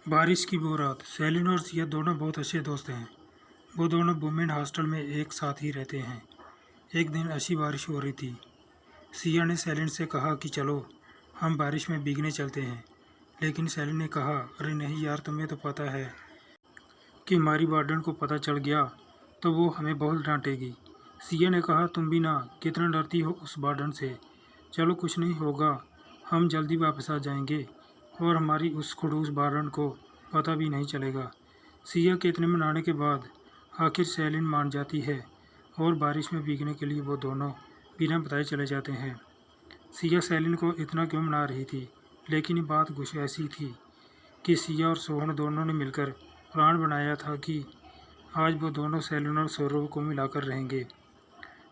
बारिश की वो रात। सेलिन और सिया दोनों बहुत अच्छे दोस्त हैं। वो दोनों वुमेन हॉस्टल में एक साथ ही रहते हैं। एक दिन अच्छी बारिश हो रही थी। सिया ने सेलिन से कहा कि चलो हम बारिश में भीगने चलते हैं। लेकिन सेलिन ने कहा, अरे नहीं यार, तुम्हें तो पता है कि हमारी वार्डन को पता चल गया तो वो हमें बहुत डांटेगी। सिया ने कहा, तुम भी ना कितना डरती हो उस वार्डन से। चलो कुछ नहीं होगा, हम जल्दी वापस आ जाएंगे और हमारी उस खड़ूस वार्डन को पता भी नहीं चलेगा। सिया के इतने मनाने के बाद आखिर सेलिन मान जाती है और बारिश में भीगने के लिए वो दोनों बिना बताए चले जाते हैं। सिया सेलिन को इतना क्यों मना रही थी, लेकिन ये बात कुछ ऐसी थी कि सिया और सोहन दोनों ने मिलकर प्लान बनाया था कि आज वो दोनों सेलिन और सौरभ को मिलाकर रहेंगे।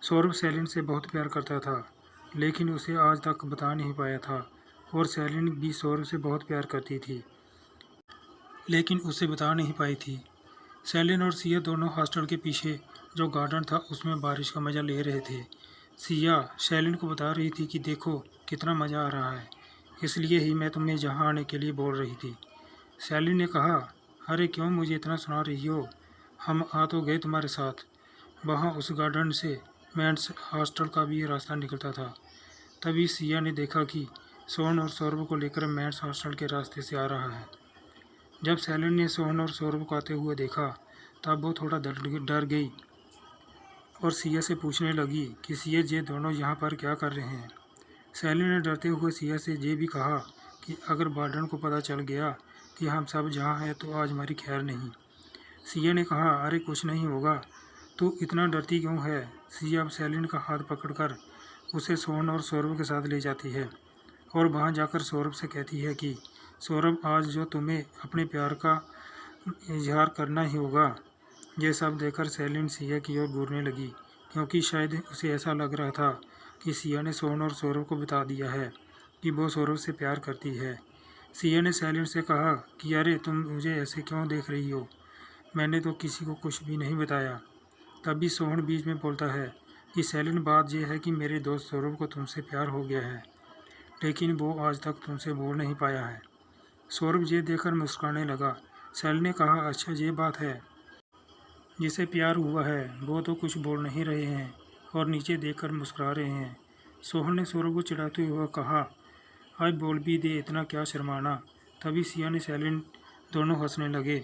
सौरभ सेलिन से बहुत प्यार करता था, लेकिन उसे आज तक बता नहीं पाया था, और सेलिन भी सौरभ से बहुत प्यार करती थी, लेकिन उसे बता नहीं पाई थी। सेलिन और सिया दोनों हॉस्टल के पीछे जो गार्डन था उसमें बारिश का मज़ा ले रहे थे। सिया सेलिन को बता रही थी कि देखो कितना मज़ा आ रहा है, इसलिए ही मैं तुम्हें यहाँ आने के लिए बोल रही थी। सेलिन ने कहा, अरे क्यों मुझे इतना सुना रही हो, हम आ तो गए तुम्हारे साथ। वहाँ उस गार्डन से मेंस हॉस्टल का भी रास्ता निकलता था। तभी सिया ने देखा कि सोहन और सौरभ को लेकर मेंस हॉस्टल के रास्ते से आ रहा है। जब सेलिन ने सोहन और सौरभ को आते हुए देखा तब वो थोड़ा डर गई और सिया से पूछने लगी कि सिया ये दोनों यहाँ पर क्या कर रहे हैं। सेलिन ने डरते हुए सिया से ये भी कहा कि अगर वार्डन को पता चल गया कि हम सब जहाँ हैं तो आज हमारी खैर नहीं। सिया ने कहा, अरे कुछ नहीं होगा, तू इतना डरती क्यों है। सिया अब सेलिन का हाथ पकड़कर उसे सोहन और सौरभ के साथ ले जाती है और वहाँ जाकर सौरभ से कहती है कि सौरभ, आज जो तुम्हें अपने प्यार का इजहार करना ही होगा। ये सब देखकर सेलिन सिया की ओर घूरने लगी, क्योंकि शायद उसे ऐसा लग रहा था कि सिया ने सोहन और सौरभ को बता दिया है कि वो सौरभ से प्यार करती है। सिया ने सेलिन से कहा कि अरे तुम मुझे ऐसे क्यों देख रही हो, मैंने तो किसी को कुछ भी नहीं बताया। तभी सोहन बीच में बोलता है कि सेलिन, बात यह है कि मेरे दोस्त सौरभ को तुमसे प्यार हो गया है, लेकिन वो आज तक तुमसे बोल नहीं पाया है। सौरभ ये देखकर मुस्कुराने लगा। सेलिन ने कहा, अच्छा ये बात है, जिसे प्यार हुआ है वो तो कुछ बोल नहीं रहे हैं और नीचे देखकर मुस्कुरा रहे हैं। सोहन ने सौरभ को चिढ़ाते हुए कहा, आज बोल भी दे, इतना क्या शर्माना। तभी सिया ने सेलिन दोनों हंसने लगे।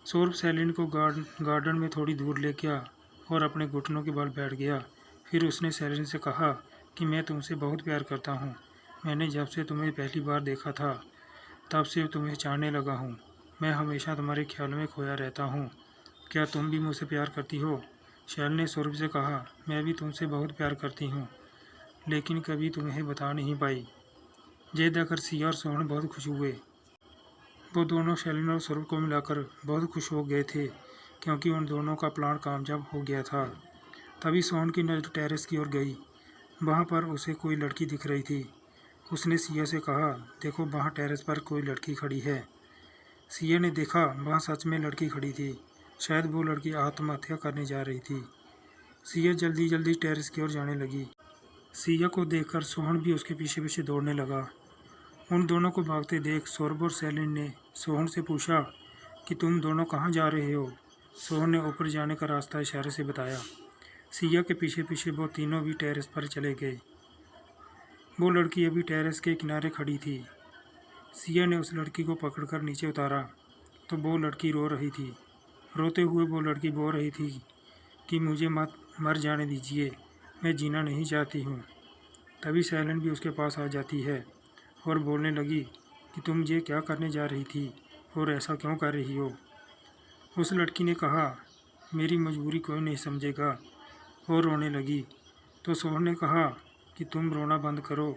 सौरभ सेलिन को गार्डन में थोड़ी दूर ले गया और अपने घुटनों के बल बैठ गया। फिर उसने सेलिन से कहा कि मैं तुमसे बहुत प्यार करता हूँ। मैंने जब से तुम्हें पहली बार देखा था तब से तुम्हें चाहने लगा हूँ। मैं हमेशा तुम्हारे ख्याल में खोया रहता हूँ। क्या तुम भी मुझसे प्यार करती हो। शैल ने सौरभ से कहा, मैं भी तुमसे बहुत प्यार करती हूँ, लेकिन कभी तुम्हें बता नहीं पाई। ये देखकर सिया और सोहन बहुत खुश हुए। वो दोनों शैलिन और सौरभ को मिलाकर बहुत खुश हो गए थे, क्योंकि उन दोनों का प्लान कामयाब हो गया था। तभी सोहन की नज़र टेरेस की ओर गई। वहाँ पर उसे कोई लड़की दिख रही थी। उसने सिया से कहा, देखो वहाँ टेरेस पर कोई लड़की खड़ी है। सिया ने देखा, वहाँ सच में लड़की खड़ी थी। शायद वो लड़की आत्महत्या करने जा रही थी। सिया जल्दी जल्दी टेरेस की ओर जाने लगी। सिया को देखकर सोहन भी उसके पीछे पीछे दौड़ने लगा। उन दोनों को भागते देख सौरभ और सेलिन ने सोहन से पूछा कि तुम दोनों कहाँ जा रहे हो। सोहन ने ऊपर जाने का रास्ता इशारे से बताया। सिया के पीछे पीछे वो तीनों भी टेरेस पर चले गए। वो लड़की अभी टेरेस के किनारे खड़ी थी। सिया ने उस लड़की को पकड़कर नीचे उतारा तो वो लड़की रो रही थी। रोते हुए वो लड़की बोल रही थी कि मुझे मत मर जाने दीजिए, मैं जीना नहीं चाहती हूँ। तभी सेलिन भी उसके पास आ जाती है और बोलने लगी कि तुम ये क्या करने जा रही थी और ऐसा क्यों कर रही हो। उस लड़की ने कहा, मेरी मजबूरी कोई नहीं समझेगा, और रोने लगी। तो सोहन ने कहा कि तुम रोना बंद करो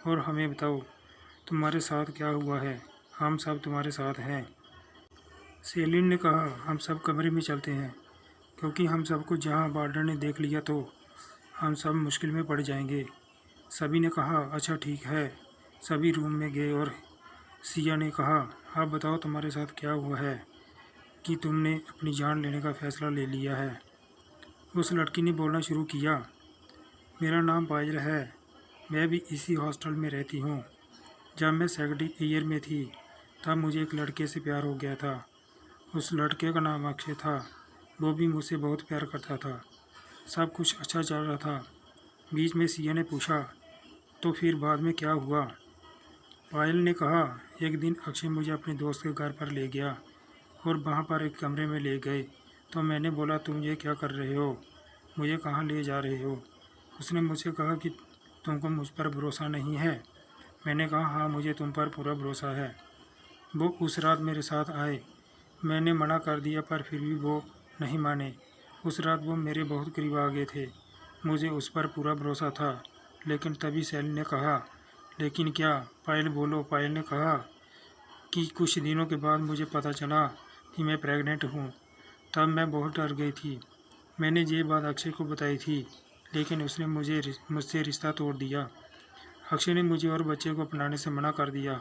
और हमें बताओ तुम्हारे साथ क्या हुआ है, हम सब तुम्हारे साथ हैं। सेलिन ने कहा, हम सब कमरे में चलते हैं, क्योंकि हम सबको जहाँ वार्डन ने देख लिया तो हम सब मुश्किल में पड़ जाएंगे। सभी ने कहा, अच्छा ठीक है। सभी रूम में गए और सिया ने कहा, आप बताओ तुम्हारे साथ क्या हुआ है कि तुमने अपनी जान लेने का फ़ैसला ले लिया है। उस लड़की ने बोलना शुरू किया, मेरा नाम पायल है, मैं भी इसी हॉस्टल में रहती हूँ। जब मैं सेकेंड ईयर में थी तब मुझे एक लड़के से प्यार हो गया था। उस लड़के का नाम अक्षय था। वो भी मुझसे बहुत प्यार करता था। सब कुछ अच्छा चल रहा था। बीच में सिया ने पूछा, तो फिर बाद में क्या हुआ? पायल ने कहा, एक दिन अक्षय मुझे अपने दोस्त के घर पर ले गया और वहाँ पर एक कमरे में ले गए। तो मैंने बोला, तुम ये क्या कर रहे हो? मुझे कहाँ ले जा रहे हो? उसने मुझसे कहा कि तुमको मुझ पर भरोसा नहीं है। मैंने कहा, हाँ, मुझे तुम पर पूरा भरोसा है। वो उस रात मेरे साथ आए। मैंने मना कर दिया पर फिर भी वो नहीं माने। उस रात वो मेरे बहुत करीब आ गए थे। मुझे उस पर पूरा भरोसा था। लेकिन तभी सैली ने कहा, लेकिन क्या? पायल बोलो। पायल ने कहा कि कुछ दिनों के बाद मुझे पता चला कि मैं प्रेग्नेंट हूँ। तब मैं बहुत डर गई थी। मैंने ये बात अक्षय को बताई थी, लेकिन उसने मुझसे रिश्ता तोड़ दिया। अक्षय ने मुझे और बच्चे को अपनाने से मना कर दिया।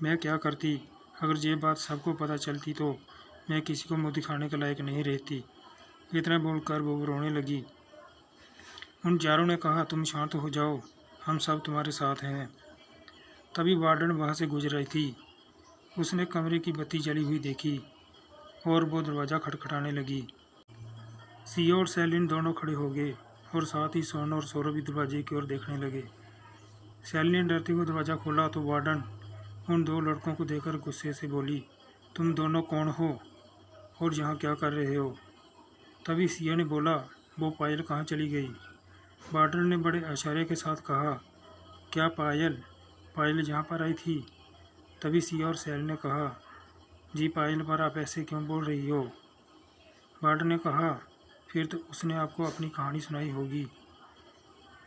मैं क्या करती? अगर ये बात सबको पता चलती तो मैं किसी को मुँह दिखाने के लायक नहीं रहती। इतना बोलकर वो रोने लगी। उन चारों ने कहा, तुम शांत हो जाओ, हम सब तुम्हारे साथ हैं। तभी वार्डन वहाँ से गुजर रही थी। उसने कमरे की बत्ती जली हुई देखी और वो दरवाज़ा खटखटाने लगी। सिया और सेलिन दोनों खड़े हो गए और साथ ही सोन और सौरभ भी दरवाजे की ओर देखने लगे। सेलिन ने डरते हुए दरवाज़ा खोला तो वार्डन उन दो लड़कों को देखकर गुस्से से बोली, तुम दोनों कौन हो और यहाँ क्या कर रहे हो? तभी सिया ने बोला, वो पायल कहाँ चली गई? वार्डन ने बड़े इशारे के साथ कहा, क्या पायल? पायल यहाँ पर आई थी? तभी सिया और सेलिन ने कहा, जी पायल पर आप ऐसे क्यों बोल रही हो? वार्डन ने कहा, फिर तो उसने आपको अपनी कहानी सुनाई होगी।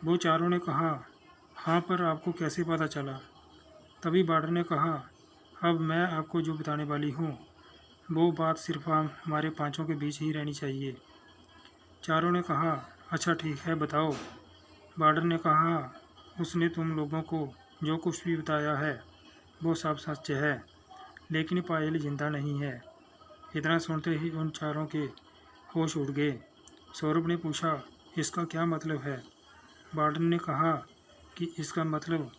वो चारों ने कहा, हाँ, पर आपको कैसे पता चला? तभी वार्डन ने कहा, अब मैं आपको जो बताने वाली हूँ वो बात सिर्फ हमारे पांचों के बीच ही रहनी चाहिए। चारों ने कहा, अच्छा ठीक है, बताओ। वार्डन ने कहा, उसने तुम लोगों को जो कुछ भी बताया है वो सब सच है, लेकिन पायल जिंदा नहीं है। इतना सुनते ही उन चारों के होश उड़ गए। सौरभ ने पूछा, इसका क्या मतलब है? वार्डन ने कहा कि इसका मतलब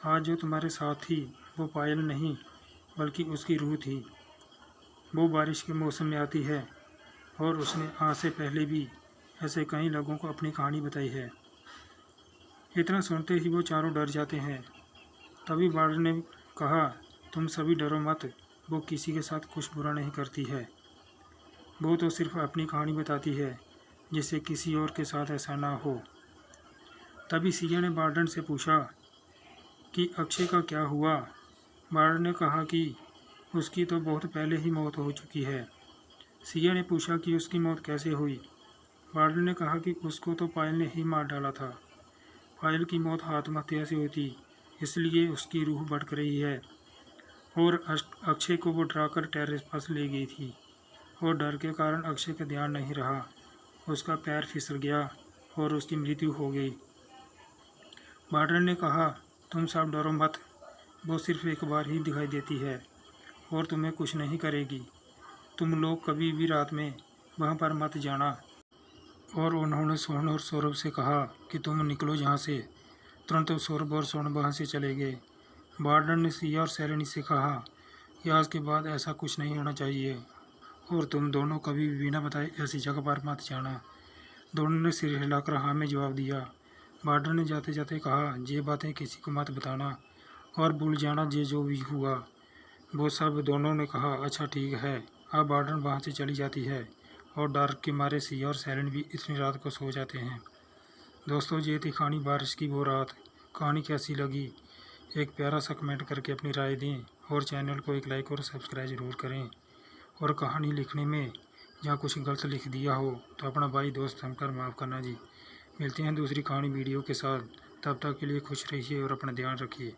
आज जो तुम्हारे साथ थी वो पायल नहीं बल्कि उसकी रूह थी। वो बारिश के मौसम में आती है और उसने आज से पहले भी ऐसे कई लोगों को अपनी कहानी बताई है। इतना सुनते ही वो चारों डर जाते हैं। तभी वार्डन ने कहा, तुम सभी डरो मत, वो किसी के साथ कुछ बुरा नहीं करती है। वो तो सिर्फ अपनी कहानी बताती है जिससे किसी और के साथ ऐसा ना हो। तभी सिया ने वार्डन से पूछा कि अक्षय का क्या हुआ? वार्डन ने कहा कि उसकी तो बहुत पहले ही मौत हो चुकी है। सिया ने पूछा कि उसकी मौत कैसे हुई? वार्डन ने कहा कि उसको तो पायल ने ही मार डाला था। पायल की मौत आत्महत्या से हुई थी, इसलिए उसकी रूह भटक रही है और अक्षय को वो डराकर टेरेस पर ले गई थी और डर के कारण अक्षय का ध्यान नहीं रहा। उसका पैर फिसल गया और उसकी मृत्यु हो गई। वार्डन ने कहा, तुम सब डरो मत, वो सिर्फ एक बार ही दिखाई देती है और तुम्हें कुछ नहीं करेगी। तुम लोग कभी भी रात में वहाँ पर मत जाना। और उन्होंने सोन और सौरभ से कहा कि तुम निकलो यहाँ से। तुरंत सौरभ और सोन वहाँ से चले गए। वार्डन ने सिया और सेलिन से कहा कि आज के बाद ऐसा कुछ नहीं होना चाहिए और तुम दोनों कभी भी बिना बताए ऐसी जगह पर मत जाना। दोनों ने सिर हिलाकर हाँ में जवाब दिया। वार्डन ने जाते जाते कहा, ये बातें किसी को मत बताना और भूल जाना ये जो भी हुआ। वो सब दोनों ने कहा, अच्छा ठीक है। अब वार्डन वहाँ से चली जाती है और डर के मारे सिया और सेलिन भी इतनी रात को सो जाते हैं। दोस्तों, ये थी कहानी बारिश की वो रात। कहानी कैसी लगी एक प्यारा सा कमेंट करके अपनी राय दें और चैनल को एक लाइक और सब्सक्राइब ज़रूर करें। और कहानी लिखने में जहाँ कुछ गलत लिख दिया हो तो अपना भाई दोस्त समझकर माफ़ करना जी। मिलते हैं दूसरी कहानी वीडियो के साथ। तब तक के लिए खुश रहिए और अपना ध्यान रखिए।